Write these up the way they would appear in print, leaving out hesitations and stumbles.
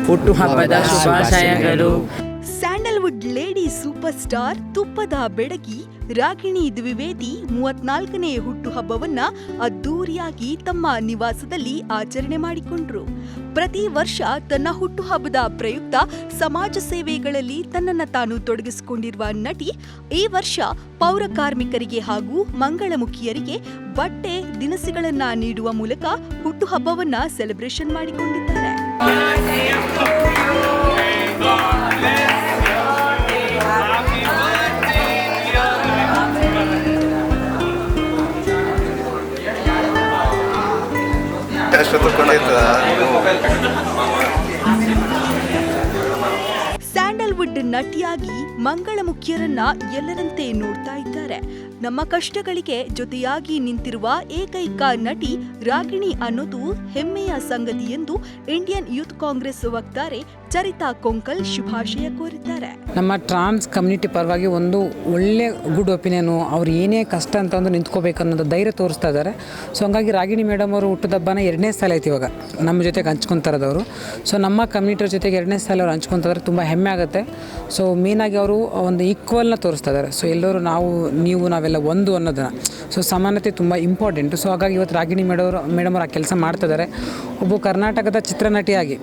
ಹುಟ್ಟುಹಬ್ಬದ ಶುಭಾಶಯಗಳು. Sandalwood lady super star ತುಪ್ಪದ ಬೆಡಗಿ ರಾಗಿಣಿ ದ್ವಿವೇದಿ 34ನೇ ಹುಟ್ಟುಹಬ್ಬವನ್ನ ಅದ್ದೂರಿಯಾಗಿ ತಮ್ಮ ನಿವಾಸದಲ್ಲಿ ಆಚರಣೆ ಮಾಡಿಕೊಂಡ್ರು. ಪ್ರತಿ ವರ್ಷ ತನ್ನ ಹುಟ್ಟುಹಬ್ಬದ ಪ್ರಯುಕ್ತ ಸಮಾಜ ಸೇವೆಗಳಲ್ಲಿ ತನ್ನನ್ನು ತಾನು ತೊಡಗಿಸಿಕೊಂಡಿರುವ ನಟಿ ಈ ವರ್ಷ ಪೌರ ಕಾರ್ಮಿಕರಿಗೆ ಹಾಗೂ ಮಂಗಳಮುಖಿಯರಿಗೆ ಬಟ್ಟೆ ದಿನಸಿಗಳನ್ನ ನೀಡುವ ಮೂಲಕ ಹುಟ್ಟುಹಬ್ಬವನ್ನ ಸೆಲೆಬ್ರೇಷನ್ ಮಾಡಿಕೊಂಡಿದ್ದಾರೆ. ಸ್ಯಾಂಡಲ್ವುಡ್ ನಟಿಯಾಗಿ ಮಂಗಳಮುಖಿಯರನ್ನ ಎಲ್ಲರಂತೆ ನೋಡ್ತಾ ಇದ್ದಾರೆ. ನಮ್ಮ ಕಷ್ಟಗಳಿಗೆ ಜೊತೆಯಾಗಿ ನಿಂತಿರುವ ಏಕೈಕ ನಟಿ ರಾಗಿಣಿ ಅನ್ನೋದು ಹೆಮ್ಮೆಯ ಸಂಗತಿ ಎಂದು ಇಂಡಿಯನ್ ಯೂತ್ ಕಾಂಗ್ರೆಸ್ ವಕ್ತಾರೆ ಚರಿತಾ ಕೊಂಕಲ್ ಶುಭಾಶಯ ಕೋರಿದ್ದಾರೆ. ನಮ್ಮ ಟ್ರಾನ್ಸ್ ಕಮ್ಯುನಿಟಿ ಪರವಾಗಿ ಒಂದು ಒಳ್ಳೆ ಗುಡ್ ಒಪಿನಿಯನು, ಅವ್ರು ಏನೇ ಕಷ್ಟ ಅಂತ ಒಂದು ನಿಂತ್ಕೋಬೇಕು ಅನ್ನೋದು ಧೈರ್ಯ ತೋರಿಸ್ತಾ ಇದ್ದಾರೆ. ಸೊ ಹಂಗಾಗಿ ರಾಗಿಣಿ ಮೇಡಮ್ ಅವರು ಹುಟ್ಟುಹಬ್ಬನ 2ನೇ ಸಲ ಐತಿ ಇವಾಗ ನಮ್ಮ ಜೊತೆಗೆ ಹಂಚ್ಕೊತಾರದವರು. ಸೊ ನಮ್ಮ ಕಮ್ಯುನಿಟಿ ಜೊತೆಗೆ 2ನೇ ಸಲ ಅವ್ರು ಹಂಚ್ಕೊತಾರೆ, ತುಂಬ ಹೆಮ್ಮೆ ಆಗುತ್ತೆ. ಸೊ ಮೇನಾಗಿ ಅವರು ಒಂದು ಈಕ್ವಲ್ನ ತೋರಿಸ್ತಾ ಇದ್ದಾರೆ. ಸೊ ಎಲ್ಲರೂ ನೀವು ನಾವೆಲ್ಲ ಒಂದು ಅನ್ನೋದನ್ನು, ಸೊ ಸಮಾನತೆ ತುಂಬ ಇಂಪಾರ್ಟೆಂಟು. ಸೊ ಹಾಗಾಗಿ ಇವತ್ತು ರಾಗಿಣಿ ಮೇಡಮ್ ಅವರು ಆ ಕೆಲಸ ಮಾಡ್ತಿದ್ದಾರೆ. ಒಬ್ಬ ಕರ್ನಾಟಕದ ಚಿತ್ರನಟಿಯಾಗಿ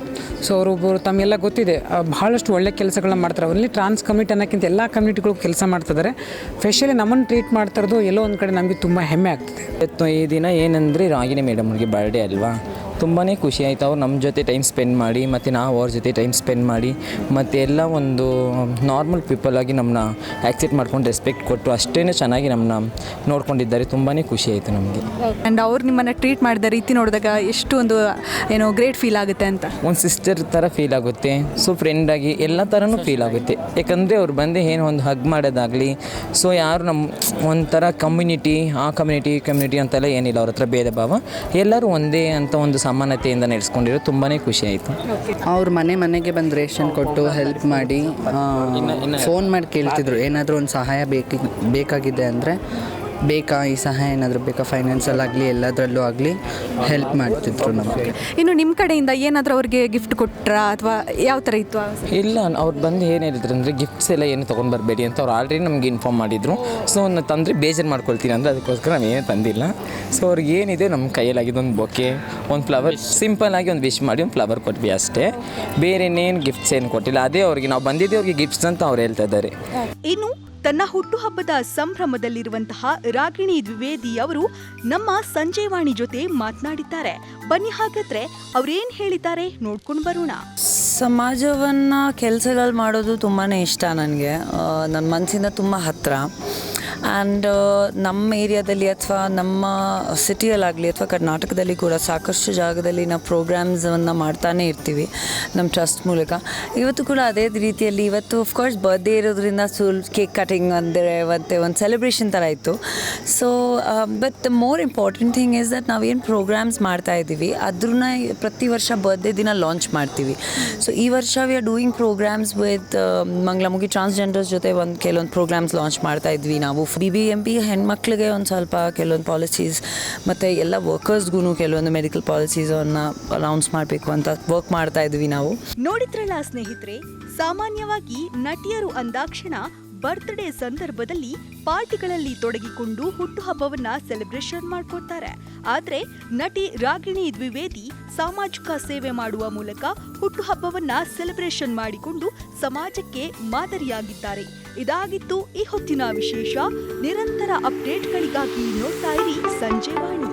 ಸೊ ಅವರೊಬ್ಬರು ತಮಗೆಲ್ಲ ಗೊತ್ತಿದೆ ಬಹಳಷ್ಟು ಒಳ್ಳೆ ಕೆಲಸಗಳನ್ನ ಮಾಡ್ತಾರೆ. ಅಲ್ಲಿ ಟ್ರಾನ್ಸ್ ಕಮ್ಯುನಿಟಿ ಅನ್ನೋಕ್ಕಿಂತ ಎಲ್ಲ ಕಮ್ಯುನಿಟಿಗಳು ಕೆಲಸ ಮಾಡ್ತಿದ್ದಾರೆ. ಸ್ಪೆಷಲಿ ನಮ್ಮನ್ನು ಟ್ರೀಟ್ ಮಾಡ್ತಾ ಇರೋದು ಎಲ್ಲೋ ಒಂದು ಕಡೆ ನಮಗೆ ತುಂಬ ಹೆಮ್ಮೆ ಆಗ್ತದೆ. ಈ ದಿನ ಏನಂದರೆ ರಾಗಿಣಿ ಮೇಡಮ್ ಅವ್ರಿಗೆ ಬರ್ಡೇ ಅಲ್ವಾ, ತುಂಬಾ ಖುಷಿ ಆಯಿತು. ಅವ್ರು ನಮ್ಮ ಜೊತೆ ಟೈಮ್ ಸ್ಪೆಂಡ್ ಮಾಡಿ ಮತ್ತು ನಾವು ಅವ್ರ ಜೊತೆ ಟೈಮ್ ಸ್ಪೆಂಡ್ ಮಾಡಿ ಮತ್ತು ಎಲ್ಲ ಒಂದು ನಾರ್ಮಲ್ ಪೀಪಲ್ ಆಗಿ ನಮ್ಮನ್ನ ಆ್ಯಕ್ಸೆಪ್ಟ್ ಮಾಡ್ಕೊಂಡು ರೆಸ್ಪೆಕ್ಟ್ ಕೊಟ್ಟು ಅಷ್ಟೇ ಚೆನ್ನಾಗಿ ನಮ್ಮನ್ನ ನೋಡ್ಕೊಂಡಿದ್ದಾರೆ. ತುಂಬಾ ಖುಷಿ ಆಯಿತು ನಮಗೆ. ಆ್ಯಂಡ್ ಅವ್ರು ನಿಮ್ಮನ್ನು ಟ್ರೀಟ್ ಮಾಡಿದ ರೀತಿ ನೋಡಿದಾಗ ಎಷ್ಟು ಒಂದು ಗ್ರೇಟ್ ಫೀಲ್ ಆಗುತ್ತೆ ಅಂತ. ಒಂದು ಸಿಸ್ಟರ್ ಥರ ಫೀಲ್ ಆಗುತ್ತೆ. ಸೊ ಫ್ರೆಂಡಾಗಿ ಎಲ್ಲ ಥರನೂ ಫೀಲ್ ಆಗುತ್ತೆ. ಯಾಕಂದರೆ ಅವ್ರು ಬಂದು ಏನು ಒಂದು ಹಗ್ ಮಾಡೋದಾಗಲಿ, ಸೊ ಯಾರು ನಮ್ಮ ಒಂಥರ ಕಮ್ಯುನಿಟಿ ಅಂತೆಲ್ಲ ಏನಿಲ್ಲ. ಅವ್ರ ಹತ್ರ ಭೇದ ಭಾವ, ಎಲ್ಲರೂ ಒಂದೇ ಅಂತ ಒಂದು ಸಮಾನತೆಯಿಂದ ನಡೆಸ್ಕೊಂಡಿರೋ ತುಂಬಾ ಖುಷಿ ಆಯಿತು. ಅವ್ರು ಮನೆಗೆ ಬಂದು ರೇಷನ್ ಕೊಟ್ಟು ಹೆಲ್ಪ್ ಮಾಡಿ ಫೋನ್ ಮಾಡಿ ಕೇಳ್ತಿದ್ರು ಏನಾದರೂ ಒಂದು ಸಹಾಯ ಬೇಕಾಗಿದೆ ಅಂದರೆ, ಬೇಕಾ ಈ ಸಹಾಯ ಏನಾದರೂ ಬೇಕಾ, ಫೈನಾನ್ಸಲ್ ಆಗಲಿ ಎಲ್ಲದರಲ್ಲೂ ಆಗಲಿ ಹೆಲ್ಪ್ ಮಾಡ್ತಿದ್ರು ನಮಗೆ. ಇನ್ನು ನಿಮ್ಮ ಕಡೆಯಿಂದ ಏನಾದರೂ ಅವ್ರಿಗೆ ಗಿಫ್ಟ್ ಕೊಟ್ರಾ ಅಥವಾ ಯಾವ ಥರ ಇತ್ತು? ಇಲ್ಲ, ಅವ್ರು ಬಂದು ಏನು ಹೇಳಿದ್ರು ಅಂದರೆ ಗಿಫ್ಟ್ಸ್ ಎಲ್ಲ ಏನು ತೊಗೊಂಡು ಬರಬೇಡಿ ಅಂತ ಅವ್ರು ಆಲ್ರೆಡಿ ನಮ್ಗೆ ಇನ್ಫಾರ್ಮ್ ಮಾಡಿದರು. ಸೊ ನಾನು ತಂದರೆ ಬೇಜಾರು ಮಾಡ್ಕೊಳ್ತೀನಿ ಅಂದರೆ ಅದಕ್ಕೋಸ್ಕರ ನಾನು ಏನೂ ತಂದಿಲ್ಲ. ಸೊ ಅವ್ರಿಗೆ ಏನಿದೆ ನಮ್ಮ ಕೈಯಲ್ಲಾಗಿದ್ದು ಒಂದು ಬೊಕ್ಕೆ, ಒಂದು ಫ್ಲವರ್, ಸಿಂಪಲ್ಲಾಗಿ ಒಂದು ವಿಶ್ ಮಾಡಿ ಒಂದು ಫ್ಲವರ್ ಕೊಟ್ವಿ ಅಷ್ಟೇ. ಬೇರೆನೇನು ಗಿಫ್ಟ್ಸ್ ಏನು ಕೊಟ್ಟಿಲ್ಲ. ಅದೇ ಅವ್ರಿಗೆ ನಾವು ಬಂದಿದ್ದೆ ಅವ್ರಿಗೆ ಗಿಫ್ಟ್ಸ್ ಅಂತ ಅವ್ರು ಹೇಳ್ತಾ ಇದ್ದಾರೆ. ಇನ್ನು ತನ್ನ ಹುಟ್ಟುಹಬ್ಬದ ಸಂಭ್ರಮದಲ್ಲಿರುವಂತಹ ರಾಗಿಣಿ ದ್ವಿವೇದಿ ಅವರು ನಮ್ಮ ಸಂಜಯವಾಣಿ ಜೊತೆ ಮಾತನಾಡಿದ್ದಾರೆ. ಬನ್ನಿ ಹಾಗಾದ್ರೆ ಅವ್ರೇನ್ ಹೇಳಿದ್ದಾರೆ ನೋಡ್ಕೊಂಡು ಬರೋಣ. ಸಮಾಜವನ್ನು ಕೆಲಸಗಳು ಮಾಡೋದು ತುಂಬಾ ಇಷ್ಟ ನನಗೆ. ನನ್ನ ಮನಸ್ಸಿಂದ ತುಂಬ ಹತ್ತಿರ. ಆ್ಯಂಡ್ ನಮ್ಮ ಏರಿಯಾದಲ್ಲಿ ಅಥವಾ ನಮ್ಮ ಸಿಟಿಯಲ್ಲಾಗಲಿ ಅಥವಾ ಕರ್ನಾಟಕದಲ್ಲಿ ಕೂಡ ಸಾಕಷ್ಟು ಜಾಗದಲ್ಲಿ ನಾವು ಪ್ರೋಗ್ರಾಮ್ಸನ್ನು ಮಾಡ್ತಾನೆ ಇರ್ತೀವಿ ನಮ್ಮ ಟ್ರಸ್ಟ್ ಮೂಲಕ. ಇವತ್ತು ಕೂಡ ಅದೇ ರೀತಿಯಲ್ಲಿ ಇವತ್ತು ಆಫ್ಕೋರ್ಸ್ ಬರ್ಡೇ ಇರೋದ್ರಿಂದ ಕೇಕ್ ಕಟಿಂಗ್ ಅಂದರೆ ಮತ್ತು ಒಂದು ಸೆಲೆಬ್ರೇಷನ್ ಥರ ಇತ್ತು. So but the more important thing is that ನಾವೇನು ಪ್ರೋಗ್ರಾಮ್ಸ್ ಮಾಡ್ತಾಯಿದ್ದೀವಿ ಅದನ್ನ ಪ್ರತಿ ವರ್ಷ ಬರ್ಡೇ ದಿನ ಲಾಂಚ್ ಮಾಡ್ತೀವಿ. ಸೊ ಈ ವರ್ಷ we are doing programs with ಮಂಗಳಮುಖಿ ಟ್ರಾನ್ಸ್ಜೆಂಡರ್ಸ್ ಜೊತೆ ಕೆಲವೊಂದು ಪ್ರೋಗ್ರಾಮ್ಸ್ ಲಾಂಚ್ ಮಾಡ್ತಾಯಿದ್ವಿ ನಾವು. BBMP ಹೆಣ್ಮಕ್ಳಿಗೆ ಒಂದು ಸ್ವಲ್ಪ ಕೆಲವೊಂದು ಪಾಲಿಸೀಸ್ ಮತ್ತು ಎಲ್ಲ ವರ್ಕರ್ಸ್ಗೂ ಕೆಲವೊಂದು ಮೆಡಿಕಲ್ ಪಾಲಿಸೀಸನ್ನು ಅನೌನ್ಸ್ ಮಾಡಬೇಕು ಅಂತ ವರ್ಕ್ ಮಾಡ್ತಾ ಇದ್ವಿ ನಾವು. ನೋಡಿದ್ರಲ್ಲ ಸ್ನೇಹಿತರೆ, ಸಾಮಾನ್ಯವಾಗಿ ನಟಿಯರು ಅಂದಾಕ್ಷಣ ಬರ್ತ್ಡೇ ಸಂದರ್ಭದಲ್ಲಿ ಪಾರ್ಟಿಗಳಲ್ಲಿ ತೊಡಗಿಕೊಂಡು ಹುಟ್ಟುಹಬ್ಬವನ್ನ ಸೆಲೆಬ್ರೇಷನ್ ಮಾಡ್ಕೊಳ್ತಾರೆ. ಆದ್ರೆ ನಟಿ ರಾಗಿಣಿ ದ್ವಿವೇದಿ ಸಾಮಾಜಿಕ ಸೇವೆ ಮಾಡುವ ಮೂಲಕ ಹುಟ್ಟುಹಬ್ಬವನ್ನ ಸೆಲೆಬ್ರೇಷನ್ ಮಾಡಿಕೊಂಡು ಸಮಾಜಕ್ಕೆ ಮಾದರಿಯಾಗಿದ್ದಾರೆ. ಇದಾಗಿತ್ತು ಈ ಹೊತ್ತಿನ ವಿಶೇಷ. ನಿರಂತರ ಅಪ್ಡೇಟ್ಗಳಿಗಾಗಿ ನೋಡ್ತಾ ಇರಿ ಸಂಜಯವಾಣಿ.